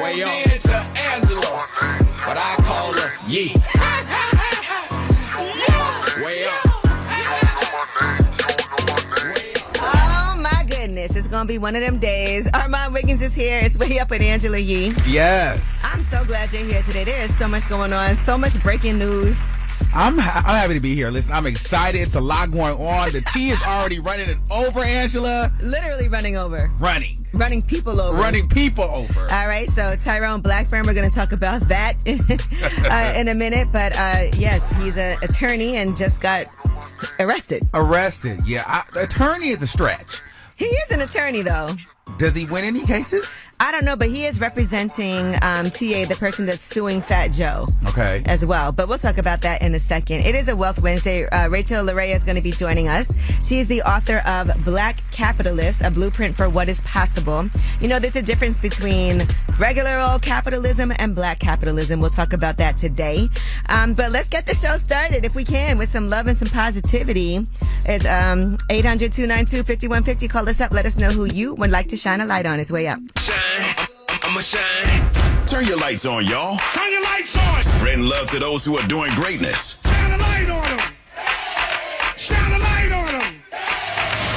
Way up to Angela, but I call her Yee. Way up. Oh my goodness, it's gonna be one of them days. Armon Wiggins is here. It's Way Up with Angela Yee. Yes. I'm so glad you're here today. There is so much going on, so much breaking news. I'm happy to be here. Listen, I'm excited. It's a lot going on. The tea is already running it over, Angela. Literally running over. Running people over. Running people over. All right, so Tyrone Blackburn, we're going to talk about that in a minute. But yes, he's an attorney and just got arrested. Yeah. Attorney is a stretch. He is an attorney, though. Does he win any cases? I don't know, but he is representing TA, the person that's suing Fat Joe. Okay. As well. But we'll talk about that in a second. It is a Wealth Wednesday. Rachel Larea is going to be joining us. She is the author of Black Capitalist, a blueprint for what is possible. You know, there's a difference between regular old capitalism and black capitalism. We'll talk about that today. But let's get the show started, if we can, with some love and some positivity. It's 800-292-5150. Call us up. Let us know who you would like to shine a light on. It's Way Up. I'ma shine. Turn your lights on, y'all. Turn your lights on. Spreading love to those who are doing greatness. Shine a light on them. Shine a light on them.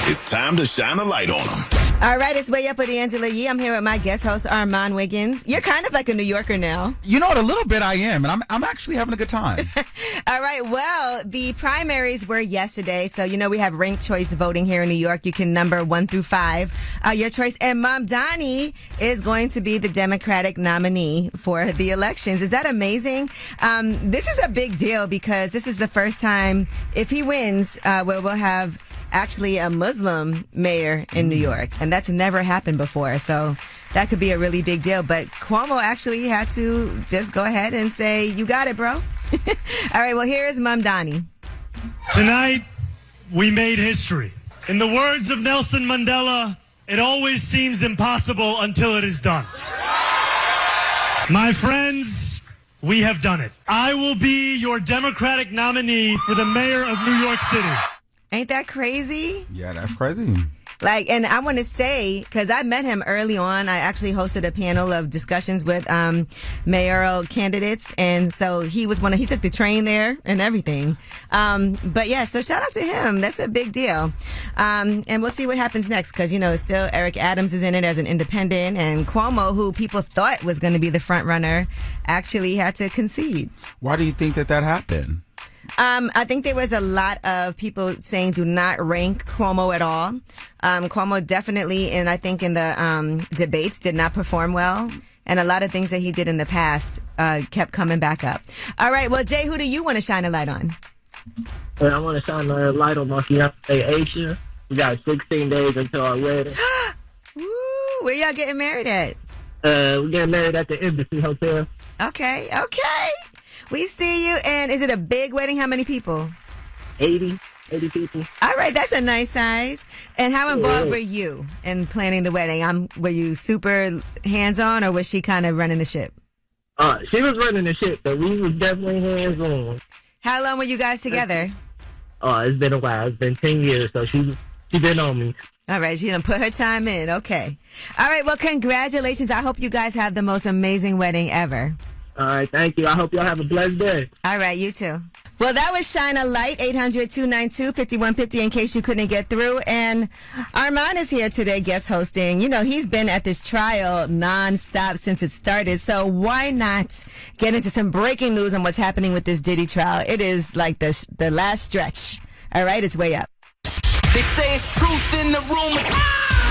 It's time to shine a light on them. All right, it's Way Up with Angela Yee. I'm here with my guest host, Armon Wiggins. You're kind of like a New Yorker now. You know what? A little bit I am, and I'm actually having a good time. All right, well, the primaries were yesterday, so you know we have ranked choice voting here in New York. You can number 1 through 5 your choice. And Mom Donnie is going to be the Democratic nominee for the elections. Is that amazing? This is a big deal because this is the first time, if he wins, where we'll have actually a Muslim mayor in New York. And that's never happened before. So that could be a really big deal. But Cuomo actually had to just go ahead and say, you got it, bro. All right, well, here is Mom Donnie. Tonight, we made history. In the words of Nelson Mandela, it always seems impossible until it is done. My friends, we have done it. I will be your Democratic nominee for the mayor of New York City. Ain't that crazy? Yeah, that's crazy. Like, and I want to say, because I met him early on, I actually hosted a panel of discussions with mayoral candidates, and so he took the train there and everything. But yeah, so shout out to him. That's a big deal. And we'll see what happens next, because, you know, still Eric Adams is in it as an independent, and Cuomo, who people thought was going to be the front runner, actually had to concede. Why do you think that happened? I think there was a lot of people saying do not rank Cuomo at all. Cuomo definitely, and I think in the debates, did not perform well. And a lot of things that he did in the past kept coming back up. All right, well, Jay, who do you want to shine a light on? I want to shine a light on my fiance, Aisha. We got 16 days until our wedding. Woo, where y'all getting married at? We're getting married at the Embassy Hotel. Okay. We see you. And is it a big wedding? How many people? 80 people. All right, that's a nice size. And how involved were you in planning the wedding? Were you super hands-on, or was she kind of running the ship? She was running the ship, but we was definitely hands-on. How long were you guys together? It's been a while. It's been 10 years, so she been on me. All right, she done put her time in. Okay. All right, well, congratulations. I hope you guys have the most amazing wedding ever. All right, thank you. I hope y'all have a blessed day. All right, you too. Well, that was Shine a Light, 800-292-5150 in case you couldn't get through. And Armon is here today guest hosting. You know, he's been at this trial nonstop since it started. So why not get into some breaking news on what's happening with this Diddy trial? It is like the last stretch. All right, it's Way Up. They say it's truth in the rumors.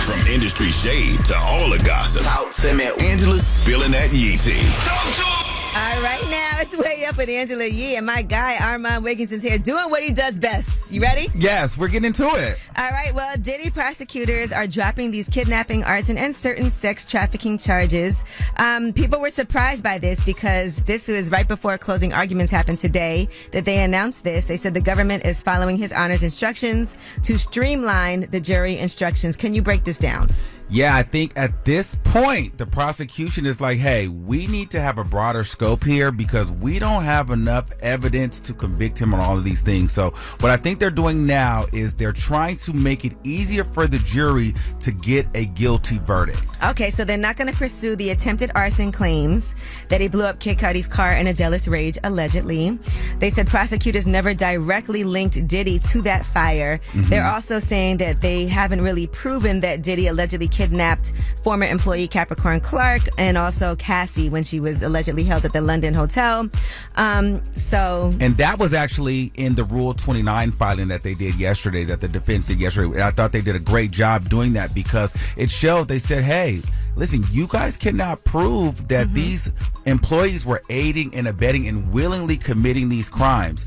From industry shade to all the gossip, Talk to me. Angela's spilling that Yee tea. Talk to him. All right, now it's Way Up with Angela Yee, and my guy Armon Wiggins is here doing what he does best. You ready? Yes, we're getting into it. All right, well, Diddy prosecutors are dropping these kidnapping, arson, and certain sex trafficking charges. People were surprised by this because this was right before closing arguments happened today that they announced this. They said the government is following His Honor's instructions to streamline the jury instructions. Can you break this down? Yeah, I think at this point, the prosecution is like, hey, we need to have a broader scope here because we don't have enough evidence to convict him on all of these things. So what I think they're doing now is they're trying to make it easier for the jury to get a guilty verdict. Okay, so they're not going to pursue the attempted arson claims that he blew up Kid Cudi's car in a jealous rage, allegedly. They said prosecutors never directly linked Diddy to that fire. They're also saying that they haven't really proven that Diddy allegedly kidnapped former employee Capricorn Clark and also Cassie when she was allegedly held at the London hotel. And that was actually in the Rule 29 filing that they did yesterday, that the defense did yesterday. And I thought they did a great job doing that because it showed, they said, hey, listen, you guys cannot prove that these employees were aiding and abetting and willingly committing these crimes.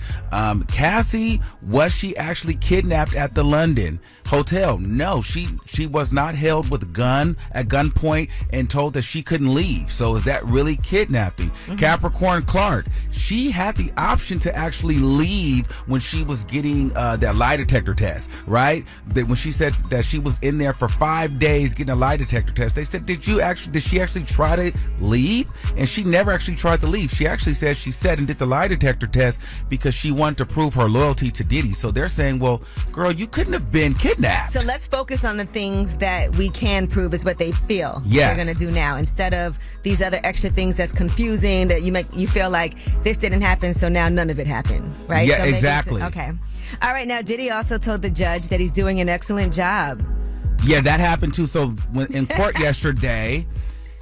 Cassie, was she actually kidnapped at the London hotel? No, she was not held with a gun at gunpoint and told that she couldn't leave. So is that really kidnapping? Capricorn Clark, she had the option to actually leave when she was getting that lie detector test, right? That when she said that she was in there for 5 days getting a lie detector test, they said, did she actually try to leave? And she never actually tried to leave. She actually said she sat and did the lie detector test because she wanted to prove her loyalty to Diddy. So they're saying, well, girl, you couldn't have been kidnapped. So let's focus on the things that we can prove is what they feel Yes. they're going to do now, instead of these other extra things that's confusing that you feel like this didn't happen, so now none of it happened, right? Yeah, so maybe exactly. Okay. All right, now Diddy also told the judge that he's doing an excellent job. Yeah, that happened too. So when in court yesterday,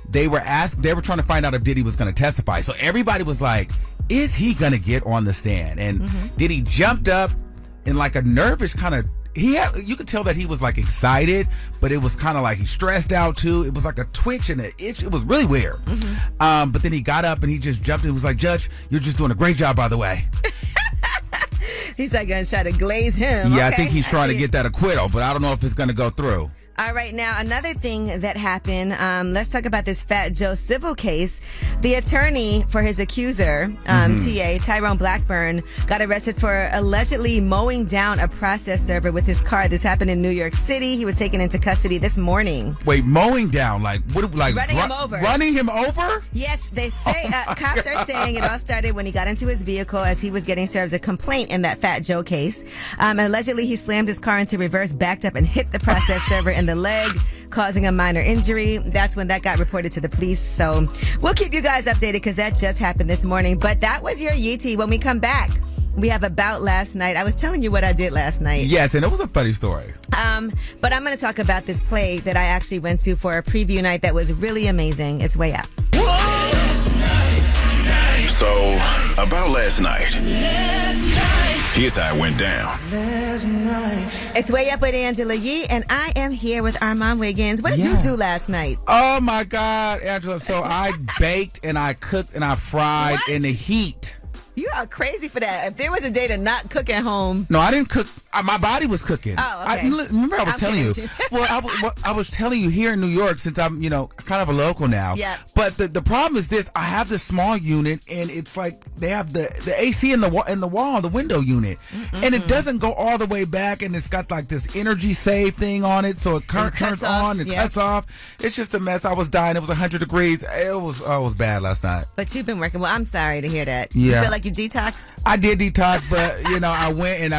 they were trying to find out if Diddy was going to testify. So everybody was like, is he going to get on the stand? And Diddy jumped up in like a nervous kind of, you could tell that he was like excited, but it was kind of like he stressed out too. It was like a twitch and an itch. It was really weird. But then he got up and he just jumped and was like, Judge, you're just doing a great job, by the way. He's like going to try to glaze him. Yeah, Okay, I think he's trying to see. get that acquittal, but I don't know if it's going to go through. All right, now another thing that happened, let's talk about this Fat Joe civil case. The attorney for his accuser, TA, Tyrone Blackburn, got arrested for allegedly mowing down a process server with his car. This happened in New York City. He was taken into custody this morning. Wait, mowing down, like what? Like Running him over. Running him over? Yes, they say, cops are saying it all started when he got into his vehicle as he was getting served a complaint in that Fat Joe case. Allegedly, he slammed his car into reverse, backed up, and hit the process server in the leg, causing a minor injury. That's when that got reported to the police. So we'll keep you guys updated because that just happened this morning. But that was your Yeetie. When we come back, we have About Last Night. I was telling you what I did last night. Yes, and it was a funny story. But I'm going to talk about this play that I actually went to for a preview night that was really amazing. It's Way Up. So, about last night. Here's how it went down. It's Way Up with Angela Yee, and I am here with Armon Wiggins. What did you do last night? Oh my God, Angela. So I baked and I cooked and I fried What? in the heat. You are crazy for that. If there was a day to not cook at home. No, I didn't cook. My body was cooking. Oh, okay. Remember I was I'm telling you. kidding you. Well, I was telling you here in New York, since I'm, kind of a local now. Yeah. But the problem is this: I have this small unit, and it's like they have the AC in the wall, the window unit, and it doesn't go all the way back, and it's got like this energy save thing on it, so it turns on and cuts off. It's just a mess. I was dying. It was 100 degrees. It was bad last night. But you've been working. Well, I'm sorry to hear that. Yeah. You feel like you detoxed? I did detox, but I went and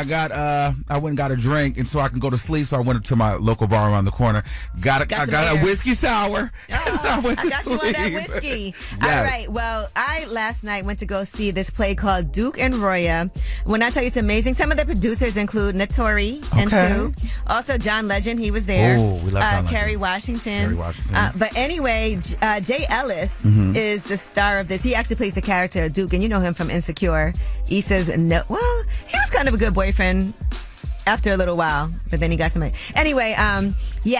I went and got a drink, and so I can go to sleep. So I went to my local bar around the corner, got a whiskey sour. Oh, I got you on that whiskey. Yes. All right. Well, I last night went to go see this play called Duke and Roya. When I tell you it's amazing, some of the producers include Notori and Two. Also, John Legend, he was there. Oh, we love John Legend. Kerry Washington. Kerry Washington. But anyway, Jay Ellis is the star of this. He actually plays the character of Duke, and you know him from Insecure. He says no. Well, he was kind of a good boyfriend after a little while, but then he got somebody. Anyway,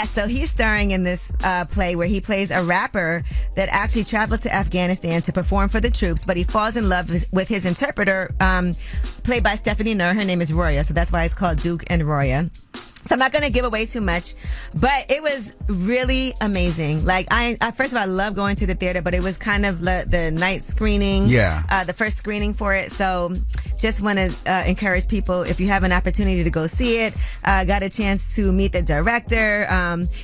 so he's starring in this play where he plays a rapper that actually travels to Afghanistan to perform for the troops, but he falls in love with his interpreter, played by Stephanie Nur. Her name is Roya, so that's why it's called Duke and Roya. So I'm not going to give away too much, but it was really amazing. Like I first of all, I love going to the theater, but it was kind of the night screening. Yeah. The first screening for it. So just want to encourage people, if you have an opportunity to go see it, got a chance to meet the director.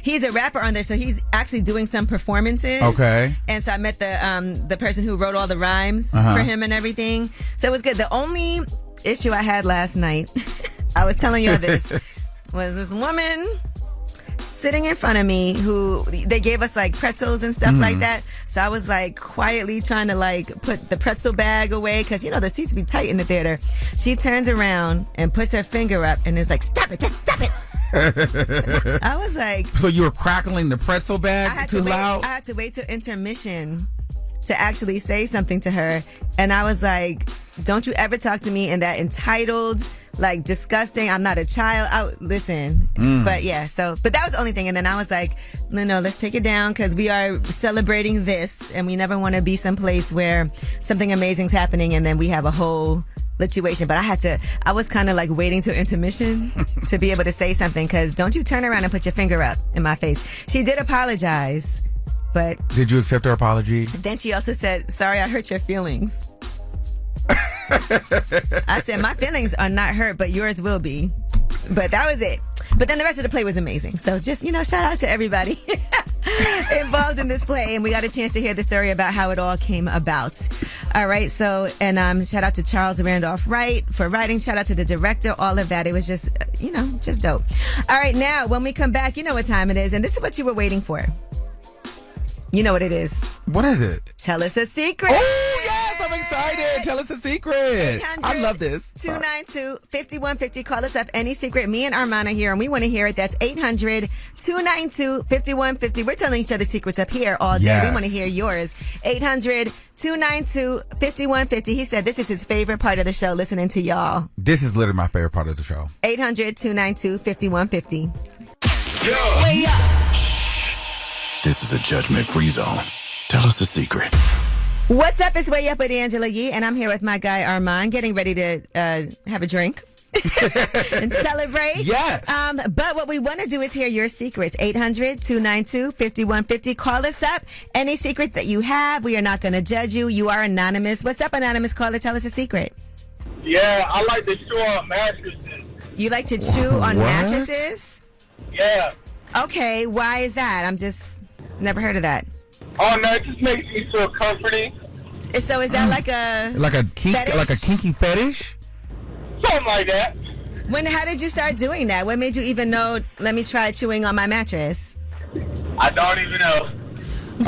He's a rapper on there, so he's actually doing some performances. Okay. And so I met the person who wrote all the rhymes for him and everything. So it was good. The only issue I had last night, I was telling you this, was this woman sitting in front of me who they gave us like pretzels and stuff like that. So I was like quietly trying to like put the pretzel bag away because, you know, the seats be tight in the theater. She turns around and puts her finger up and is like, stop it, just stop it. So I was like. So you were crackling the pretzel bag too loud? I had to wait till intermission to actually say something to her. And I was like, don't you ever talk to me in that entitled, like disgusting, I'm not a child. Listen. But yeah, but that was the only thing. And then I was like, no, let's take it down because we are celebrating this and we never want to be someplace where something amazing's happening and then we have a whole situation. But I was kind of like waiting till intermission to be able to say something because don't you turn around and put your finger up in my face. She did apologize, but. Did you accept her apology? Then she also said, sorry, I hurt your feelings. I said, my feelings are not hurt, but yours will be. But that was it. But then the rest of the play was amazing. So just, shout out to everybody involved in this play. And we got a chance to hear the story about how it all came about. All right. So, and shout out to Charles Randolph Wright for writing. Shout out to the director. All of that. It was just, just dope. All right. Now, when we come back, you know what time it is. And this is what you were waiting for. You know what it is. What is it? Tell us a secret. Oh, yes, I'm excited. Tell us a secret. I love this. 292-5150. Call us up. Any secret. Me and Armon are here, and we want to hear it. That's 800-292-5150. We're telling each other secrets up here all day. Yes. We want to hear yours. 800-292-5150. He said this is his favorite part of the show, listening to y'all. This is literally my favorite part of the show. 800-292-5150. Yo. Way up. This is a judgment-free zone. Tell us a secret. What's up? It's Way Up with Angela Yee, and I'm here with my guy Armon, getting ready to have a drink and celebrate. Yes. But what we want to do is hear your secrets. 800-292-5150. Call us up. Any secret that you have, we are not going to judge you. You are anonymous. What's up, anonymous caller? Tell us a secret. Yeah, I like to chew on mattresses. You like to chew on mattresses? Yeah. Okay. Why is that? I'm just never heard of that. Oh no, it just makes me feel comforting. So is that like a fetish? Like a kinky fetish? Something like that. How did you start doing that? What made you even know, let me try chewing on my mattress? I don't even know.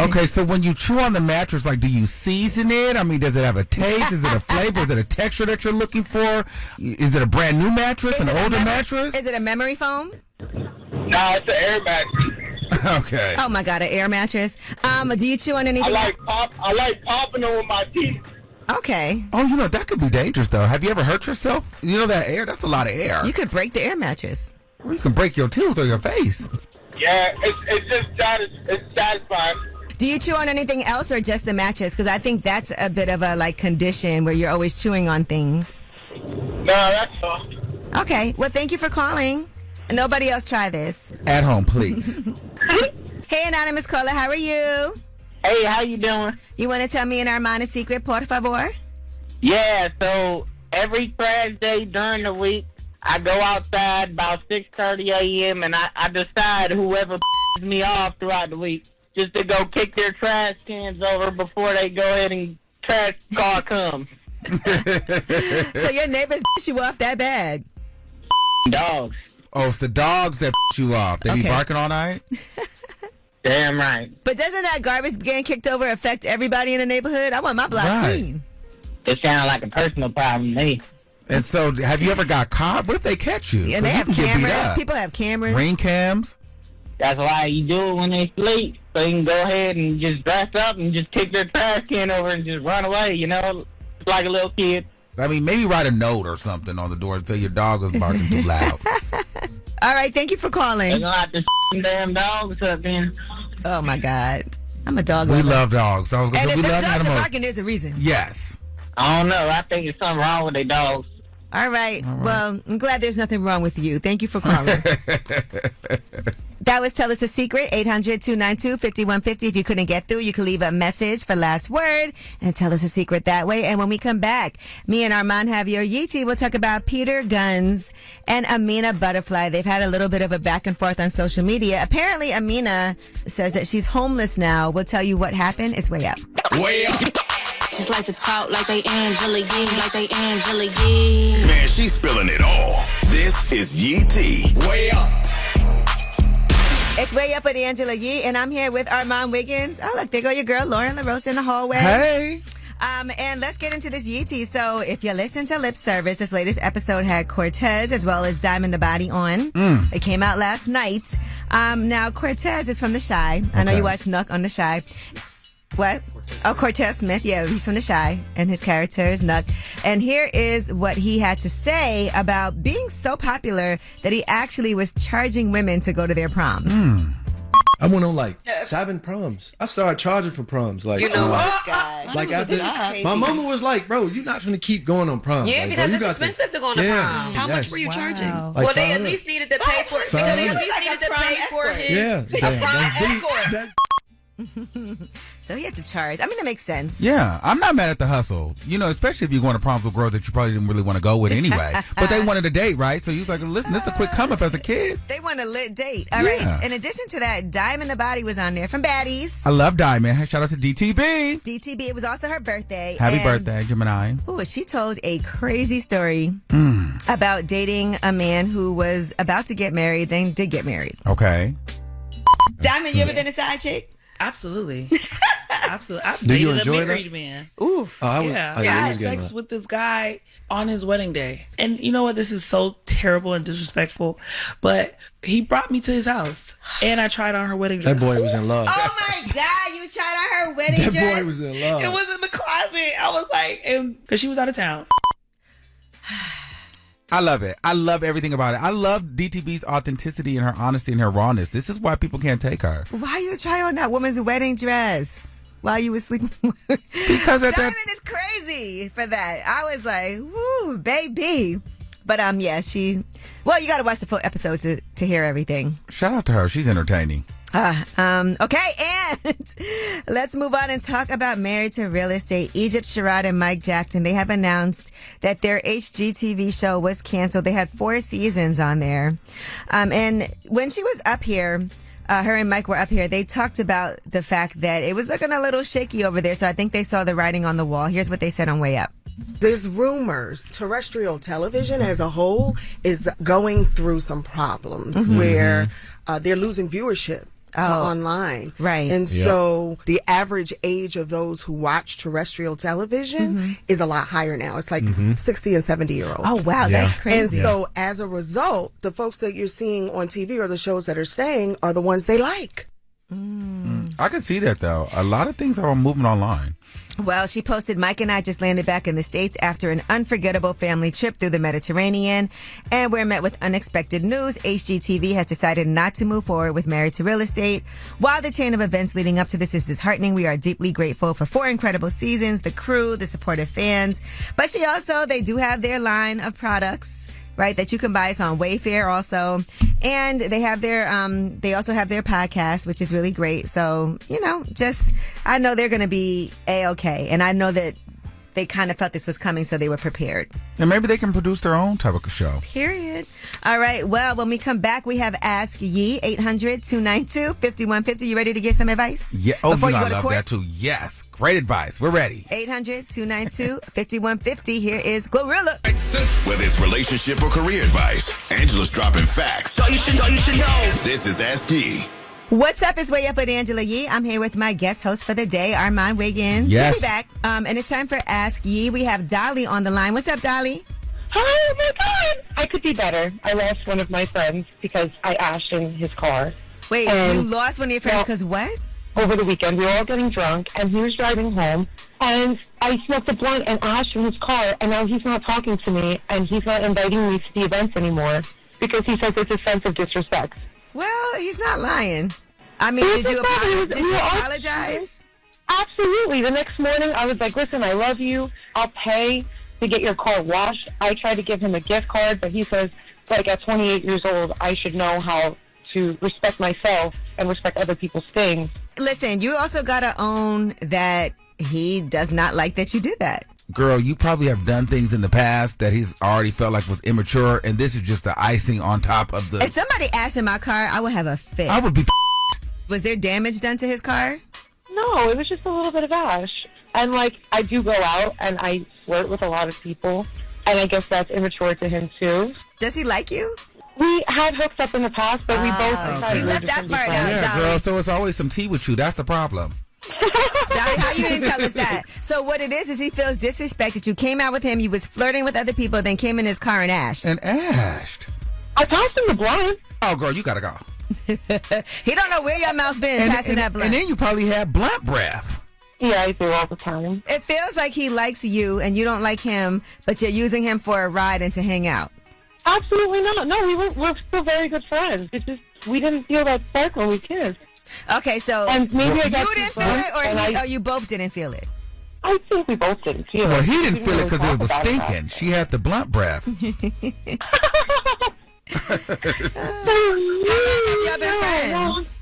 Okay, so when you chew on the mattress, like, do you season it? I mean, does it have a taste? Is it a flavor? Is it a texture that you're looking for? Is it a brand new mattress? An older mattress? Is it a memory foam? Nah, it's an air mattress. Okay. Oh my God, an air mattress. Do you chew on anything? I like popping them with my teeth. Okay. Oh, that could be dangerous, though. Have you ever hurt yourself? That air, that's a lot of air. You could break the air mattress. Well, you can break your tooth or your face. Yeah, it's satisfying. Do you chew on anything else or just the mattress? Because I think that's a bit of a condition where you're always chewing on things. No, that's all. Okay. Well, thank you for calling. Nobody else try this. At home, please. Hey, anonymous caller, how are you? Hey, how you doing? You want to tell me an Armon secret, por favor? Yeah, so every Thursday during the week, I go outside about 6:30 a.m. and I decide whoever me off throughout the week just to go kick their trash cans over before they go ahead and trash car comes. So your neighbors you off that bad? Dogs. Oh, it's the dogs that you off. They be barking all night? Damn right. But doesn't that garbage getting kicked over affect everybody in the neighborhood? I want my block clean. It sounds like a personal problem to me. And so, have you ever got caught? What if they catch you? Yeah, they have cameras. People have cameras. Ring cams. That's why you do it when they sleep. So you can go ahead and just dress up and just kick their trash can over and just run away, like a little kid. I mean, maybe write a note or something on the door and say your dog was barking too loud. All right, thank you for calling. There's a lot of damn dogs up in. Oh, my God. I'm a dog We lover. love dogs. And if we the love dogs animals. are barking, there's a reason. Yes. I don't know. I think there's something wrong with their dogs. All right. Well, I'm glad there's nothing wrong with you. Thank you for calling. That was Tell Us a Secret, 800-292-5150. If you couldn't get through, you can leave a message for last word and tell us a secret that way. And when we come back, me and Armon have your Yeetie. We'll talk about Peter Guns and Amina Butterfly. They've had a little bit of a back and forth on social media. Apparently, Amina says that she's homeless now. We'll tell you what happened. It's way up. Way up. Just like to talk like they Angela Yee, like they Angela Yee. Man, she's spilling it all. This is Yee T. Way up. It's Way Up with Angela Yee, and I'm here with Armon Wiggins. Oh, look, there go your girl, Lauren LaRosa in the hallway. Hey. And let's get into this Yeetie. So if you listen to Lip Service, this latest episode had Cortez as well as Diamond the Body on. It came out last night. Now, Cortez is from The Shy. I know you watched Nuck on The Shy. What? Oh, Cortez Smith. Yeah, he's from The Shy, and his character is Nuck. And here is what he had to say about being so popular that he actually was charging women to go to their proms. I went on like 7 proms. I started charging for proms. Like, You know what? This guy. like after, This is crazy. my mama was like, "Bro, you're not gonna keep going on proms." Yeah, like, because bro, you it's got expensive to go on the prom. How much were you charging? Like Well, they at 500. least needed to pay for. So they at least needed to pay for his Yeah, a prom escort. that- So he had to charge. I mean, it makes sense. Yeah, I'm not mad at the hustle. You know, especially if you're going to proms with girls that you probably didn't really want to go with anyway. But they wanted a date, right? So he was like, listen, this is a quick come up as a kid. They want a lit date. All right. Yeah. In addition to that, Diamond the Body was on there from Baddies. I love Diamond. Shout out to DTB. DTB. It was also her birthday. Happy And, birthday, Gemini. Ooh, she told a crazy story about dating a man who was about to get married, then did get married. Okay. Diamond, you ever been a side chick? Absolutely. Absolutely. I've Do you dated enjoy a married that? man. Ooh. I was, Yeah. I I was had sex with this guy on his wedding day. And you know what? This is so terrible and disrespectful. But he brought me to his house. And I tried on her wedding dress. That boy was in love. Oh my God, you tried on her wedding That dress? boy was in love. It was in the closet. I was like, because she was out of town. I love it. I love everything about it. I love DTB's authenticity and her honesty and her rawness. This is why people can't take her. Why you try on that woman's wedding dress while you were sleeping? Because at that Diamond is crazy for that. I was like, woo, baby. But yeah, well, you got to watch the full episode to hear everything. shout out to her. She's entertaining. Okay, and let's move on and talk about Married to Real Estate. Egypt Sherrod and Mike Jackson, they have announced that their HGTV show was canceled. They had 4 seasons on there. And when she was up here, her and Mike were up here, they talked about the fact that it was looking a little shaky over there. So I think they saw the writing on the wall. Here's what they said on Way Up. There's rumors terrestrial television as a whole is going through some problems where they're losing viewership to online. Right. And so the average age of those who watch terrestrial television is a lot higher now. It's like 60 and 70-year-olds. Oh, wow. That's crazy. And so as a result, the folks that you're seeing on TV or the shows that are staying are the ones they like. I can see that, though. A lot of things are moving online. Well, she posted, Mike and I just landed back in the States after an unforgettable family trip through the Mediterranean, and we're met with unexpected news. HGTV has decided not to move forward with Married to Real Estate. While the chain of events leading up to this is disheartening, we are deeply grateful for 4 incredible seasons, the crew, the supportive fans. But they do have their line of products, right, that you can buy. It's on Wayfair also. And they have they also have their podcast, which is really great. So, I know they're going to be A-okay. And I know that they kind of felt this was coming, so they were prepared. And maybe they can produce their own type of show. Period. All right. Well, when we come back, we have Ask Yee, 800-292-5150. You ready to get some advice? Yeah. Oh, Before I you go to love court? that too. Yes. Great advice. We're ready. 800-292-5150. Here is Glorilla. Whether it's relationship or career advice, Angela's dropping facts. You should know. This is Ask Yee. What's up? It's Way Up with Angela Yee. I'm here with my guest host for the day, Armon Wiggins. Yes. We'll be back. And it's time for Ask Yee. We have Dolly on the line. What's up, Dolly? Hi, oh my God. I could be better. I lost one of my friends because I ashed in his car. Wait, you lost one of your friends because what? Over the weekend, we were all getting drunk, and he was driving home, and I smoked a blunt and ashed in his car, and now he's not talking to me, and he's not inviting me to the events anymore because he says it's a sense of disrespect. Well, he's not lying. I mean, did you apologize? Absolutely. The next morning, I was like, listen, I love you. I'll pay to get your car washed. I tried to give him a gift card, but he says, like, at 28 years old, I should know how to respect myself and respect other people's things. Listen, you also got to own that he does not like that you did that. Girl, you probably have done things in the past that he's already felt like was immature, and this is just the icing on top of the... If somebody asked in my car, I would have a fit. I would be... Was there damage done to his car? No, it was just a little bit of ash. And, like, I do go out and I flirt with a lot of people, and I guess that's immature to him, too. Does he like you? We had hooked up in the past, but we both decided we left that part out. Yeah, girl, so it's always some tea with you. That's the problem. Dolly, how you didn't tell us that? So what it is he feels disrespected. You came out with him, you was flirting with other people, then came in his car and ashed. I passed him the blunt. Oh, girl, you gotta go. He don't know where your mouth been passing that blunt. And then you probably had blunt breath. Yeah, I do all the time. It feels like he likes you and you don't like him, but you're using him for a ride and to hang out. Absolutely not. No, we're still very good friends. It's just we didn't feel that spark when we kissed. Okay, so and maybe you didn't feel it, or you both didn't feel it? I think we both didn't feel it. Well, he didn't feel it because it was stinking. She had the blunt breath. Y'all been friends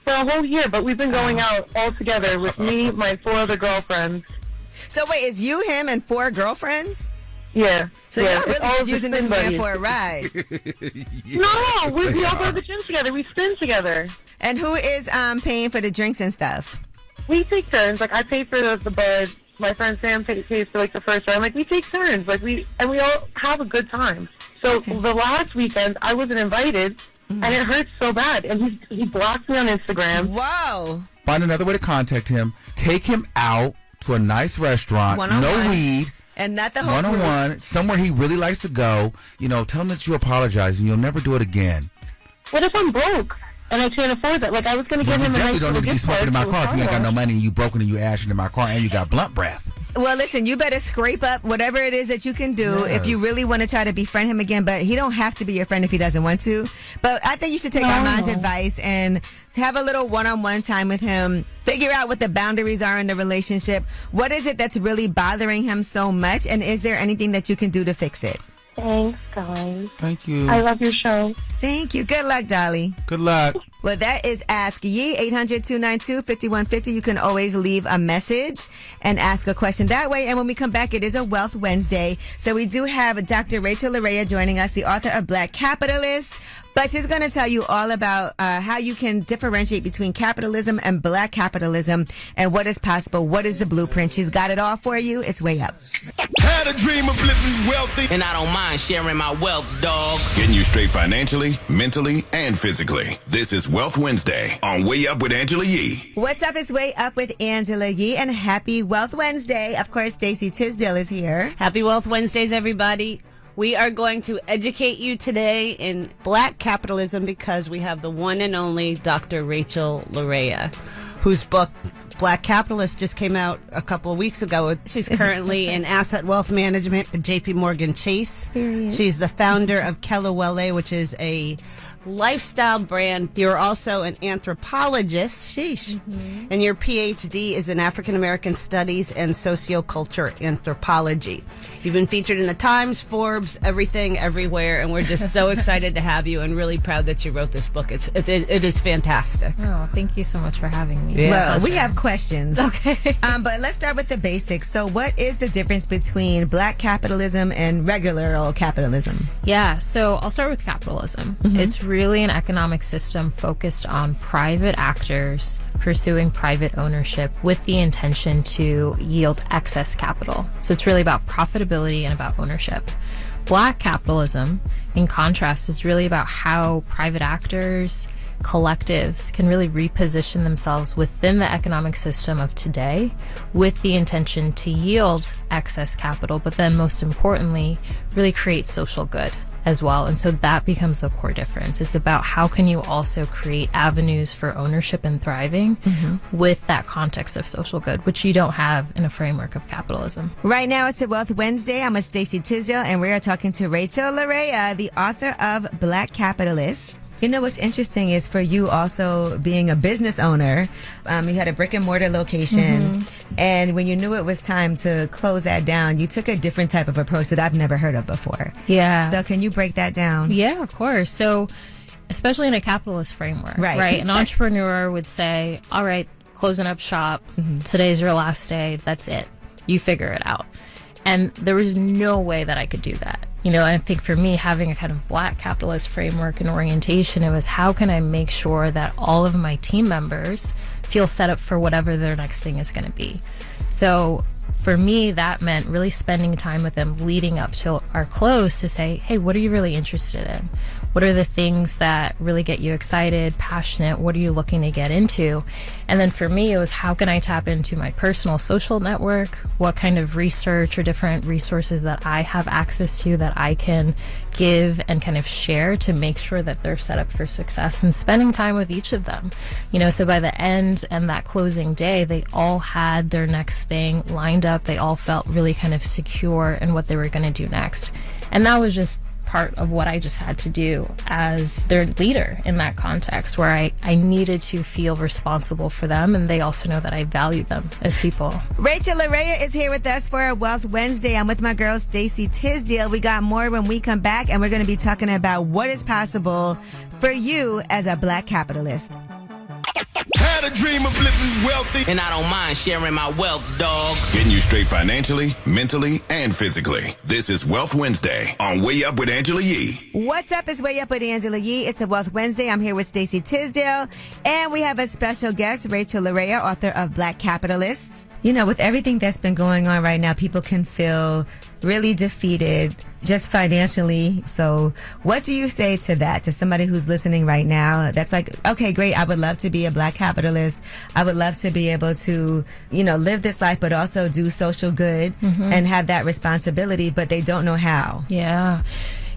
for a whole year, but we've been going out all together with me, my 4 other girlfriends. So wait, is you, him, and 4 girlfriends? Yeah. So yeah, you're really just using this man for a ride? No, we all go to the gym together. We spin together. And who is paying for the drinks and stuff? We take turns. Like, I pay for the bud. My friend Sam pays for, like, the first round. Like, we take turns. Like, we all have a good time. So the last weekend, I wasn't invited, and it hurts so bad. And he blocked me on Instagram. Whoa. Find another way to contact him. Take him out to a nice restaurant. One-on-one. No weed. And not the whole one-on-one, somewhere he really likes to go. You know, tell him that you apologize and you'll never do it again. What if I'm broke and I can't afford that? Like, I was going to give him a nice little gift card. You definitely don't need to be smoking in my car if you ain't got no money and you broken and you ashing in my car and you got blunt breath. Well, listen, you better scrape up whatever it is that you can do if you really want to try to befriend him again. But he don't have to be your friend if he doesn't want to. But I think you should take Armon's advice and have a little one-on-one time with him. Figure out what the boundaries are in the relationship. What is it that's really bothering him so much? And is there anything that you can do to fix it? Thanks, guys. Thank you. I love your show. Thank you. Good luck, Dolly. Good luck. Well, that is Ask Ye, 800-292-5150. You can always leave a message and ask a question that way. And when we come back, it is a Wealth Wednesday. So we do have Dr. Rachel Larea joining us, the author of Black Capitalist. But she's going to tell you all about how you can differentiate between capitalism and black capitalism and what is possible. What is the blueprint? She's got it all for you. It's Way Up. Had a dream of living wealthy. And I don't mind sharing my wealth, dog. Getting you straight financially, mentally, and physically. This is Wealth Wednesday on Way Up with Angela Yee. What's up? It's Way Up with Angela Yee, and happy Wealth Wednesday. Of course, Stacey Tisdale is here. Happy Wealth Wednesdays, everybody. We are going to educate you today in black capitalism because we have the one and only Dr. Rachel Larea, whose book Black Capitalist just came out a couple of weeks ago. She's currently in asset wealth management at JP Morgan Chase. Period. She's the founder of Kelawele, which is a lifestyle brand. You're also an anthropologist. Sheesh. And your PhD is in African American Studies and Socioculture Anthropology. You've been featured in the Times, Forbes, everything, everywhere, and we're just so excited to have you and really proud that you wrote this book. It is fantastic. Oh, thank you so much for having me. Yeah. Well, we have questions. Okay. But let's start with the basics. So what is the difference between black capitalism and regular old capitalism? Yeah, so I'll start with capitalism. It's really an economic system focused on private actors pursuing private ownership with the intention to yield excess capital. So it's really about profitability and about ownership. Black capitalism, in contrast, is really about how private actors, collectives can really reposition themselves within the economic system of today with the intention to yield excess capital, but then most importantly, really create social good as well. And so that becomes the core difference. It's about how can you also create avenues for ownership and thriving with that context of social good, which you don't have in a framework of capitalism. Right now, it's a Wealth Wednesday. I'm with Stacey Tisdale, and we are talking to Rachel Larea, the author of Black Capitalist. You know what's interesting is for you also being a business owner, you had a brick and mortar location, and when you knew it was time to close that down, you took a different type of approach that I've never heard of before. Yeah. So can you break that down? Yeah, of course. So especially in a capitalist framework, right? An entrepreneur would say, all right, closing up shop, today's your last day, that's it. You figure it out. And there was no way that I could do that. You know, I think for me, having a kind of Black capitalist framework and orientation, it was how can I make sure that all of my team members feel set up for whatever their next thing is going to be. So for me, that meant really spending time with them leading up to our close to say, hey, what are you really interested in? What are the things that really get you excited, passionate? What are you looking to get into? And then for me, it was how can I tap into my personal social network? What kind of research or different resources that I have access to that I can give and kind of share to make sure that they're set up for success, and spending time with each of them. You know, so by the end and that closing day, they all had their next thing lined up. They all felt really kind of secure in what they were going to do next. And that was just part of what I just had to do as their leader in that context, where I needed to feel responsible for them, and they also know that I value them as people. Rachel Larea is here with us for Wealth Wednesday. I'm with my girl Stacey Tisdale. We got more when we come back, and we're going to be talking about what is possible for you as a Black capitalist. Had a dream of living wealthy, And I don't mind sharing my wealth, dog. Getting you straight financially, mentally, and physically. This is Wealth Wednesday on Way Up with Angela Yee. What's up? It's Way Up with Angela Yee. It's a Wealth Wednesday. I'm here with Stacey Tisdale, and we have a special guest, Rachel Larea, author of Black Capitalists. You know, with everything that's been going on right now, people can feel really defeated just financially. So what do you say to that, to somebody who's listening right now that's like, okay, great, I would love to be a Black capitalist. I would love to be able to, you know, live this life, but also do social good and have that responsibility, but they don't know how. Yeah.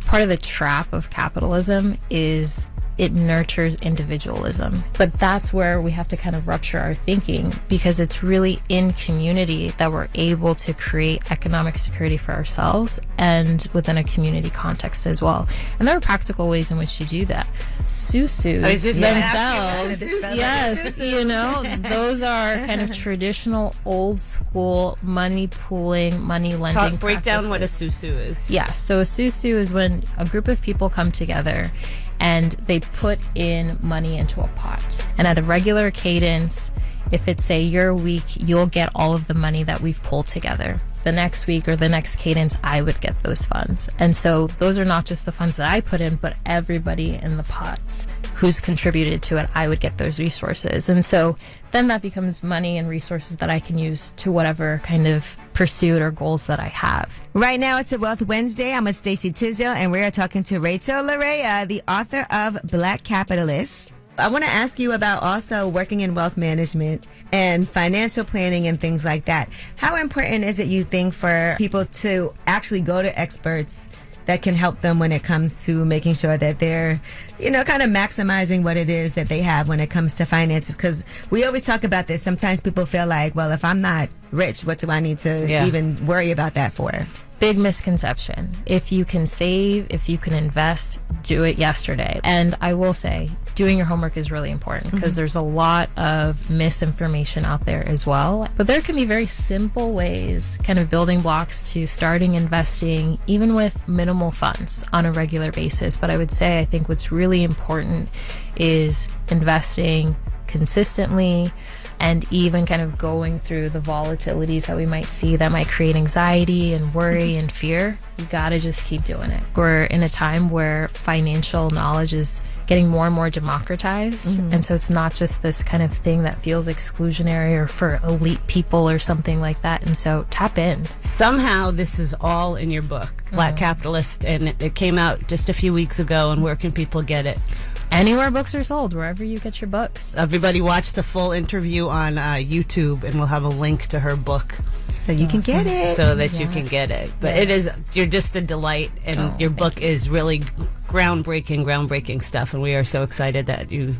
Part of the trap of capitalism is it nurtures individualism. But that's where we have to kind of rupture our thinking, because it's really in community that we're able to create economic security for ourselves and within a community context as well. And there are practical ways in which you do that. Susus themselves, yes, you know, those are kind of traditional, old school money pooling, money lending Break down practices. what a susu is. Yes, so a susu is when a group of people come together and they put in money into a pot. And at a regular cadence, if it's say your week, you'll get all of the money that we've pulled together. The next week or the next cadence, I would get those funds. And so those are not just the funds that I put in, but everybody in the pots who's contributed to it, I would get those resources. And so then that becomes money and resources that I can use to whatever kind of pursuit or goals that I have. Right now, it's a Wealth Wednesday. I'm with Stacey Tisdale, and we are talking to Rachel Larea, the author of Black Capitalists. I want to ask you about also working in wealth management and financial planning and things like that. How important is it, you think, for people to actually go to experts that can help them when it comes to making sure that they're, you know, kind of maximizing what it is that they have when it comes to finances? Because we always talk about this. Sometimes people feel like, well, if I'm not rich, what do I need to even worry about that for? Big misconception. If you can save, if you can invest, do it yesterday. And I will say, doing your homework is really important, because there's a lot of misinformation out there as well. But there can be very simple ways, kind of building blocks to starting investing, even with minimal funds on a regular basis. But I would say, I think what's really important is investing consistently, and even kind of going through the volatilities that we might see that might create anxiety and worry and fear. You gotta just keep doing it. We're in a time where financial knowledge is getting more and more democratized. And so it's not just this kind of thing that feels exclusionary or for elite people or something like that. And so tap in. Somehow this is all in your book, Black Capitalist, and it came out just a few weeks ago. And where can people get it? Anywhere books are sold, wherever you get your books. Everybody watch the full interview on YouTube, and we'll have a link to her book. So you can get it. So that you can get it. But it is, you're just a delight, and your book is really groundbreaking stuff, and we are so excited that you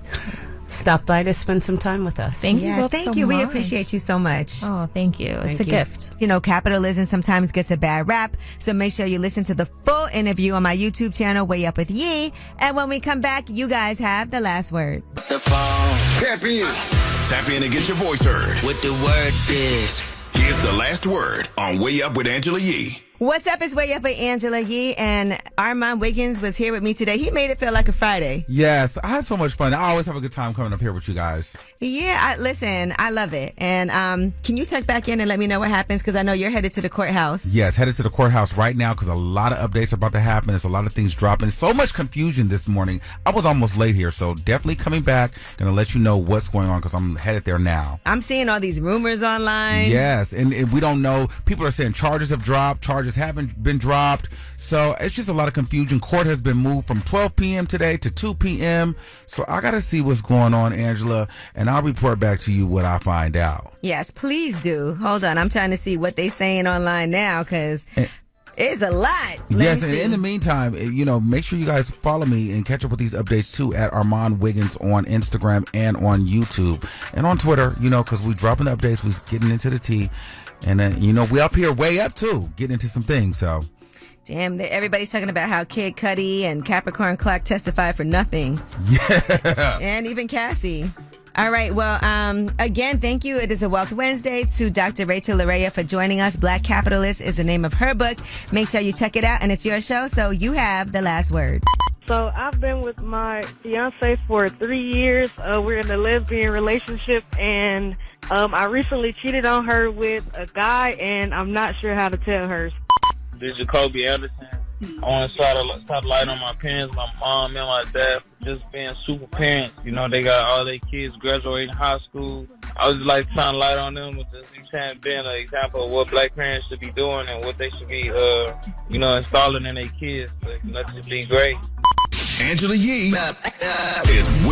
stopped by to spend some time with us. Thank you both thank so you. We much. appreciate you so much. Oh, thank you. It's a gift. You know, capitalism sometimes gets a bad rap, so make sure you listen to the full interview on my YouTube channel, Way Up with Yee. And when we come back, you guys have the last word. The phone. Tap in. Tap in and get your voice heard. What the word is. Here's the last word on Way Up with Angela Yee. What's up? It's Way Up with Angela Yee, and Armon Wiggins was here with me today. He made it feel like a Friday. Yes, I had so much fun. I always have a good time coming up here with you guys. Yeah, listen, I love it. And can you check back in and let me know what happens? Because I know you're headed to the courthouse. Yes, headed to the courthouse right now because a lot of updates about to happen. There's a lot of things dropping. So much confusion this morning. I was almost late here, so definitely coming back. Going to let you know what's going on because I'm headed there now. I'm seeing all these rumors online. Yes, and we don't know. People are saying charges have dropped. Charges haven't been dropped. So it's just a lot of confusion. Court has been moved from 12 p.m. today to 2 p.m. So I got to see what's going on, Angela, and I'll report back to you what I find out. Yes, please do. Hold on. I'm trying to see what they're saying online now because it's a lot. Yes, and in the meantime, you know, make sure you guys follow me and catch up with these updates too at Armon Wiggins on Instagram and on YouTube and on Twitter, you know, because we dropping the updates, we getting into the tea. And then, you know, we up here way up too, getting into some things, so. Damn, everybody's talking about how Kid Cudi and Capricorn Clark testified for nothing. Yeah. And even Cassie. All right. Well, again, thank you. It is a Wealth Wednesday to Dr. Rachel Larea for joining us. Black Capitalist is the name of her book. Make sure you check it out, and it's your show, so you have the last word. So I've been with my fiance for 3 years. We're in a lesbian relationship, and I recently cheated on her with a guy, and I'm not sure how to tell her. This is Jacoby Anderson. I want to start light on my parents, my mom and my dad, for just being super parents. You know, they got all their kids graduating high school. I was like trying to light on them with just being an example of what black parents should be doing and what they should be, you know, installing in their kids. Like, let's just be great. Angela Yee is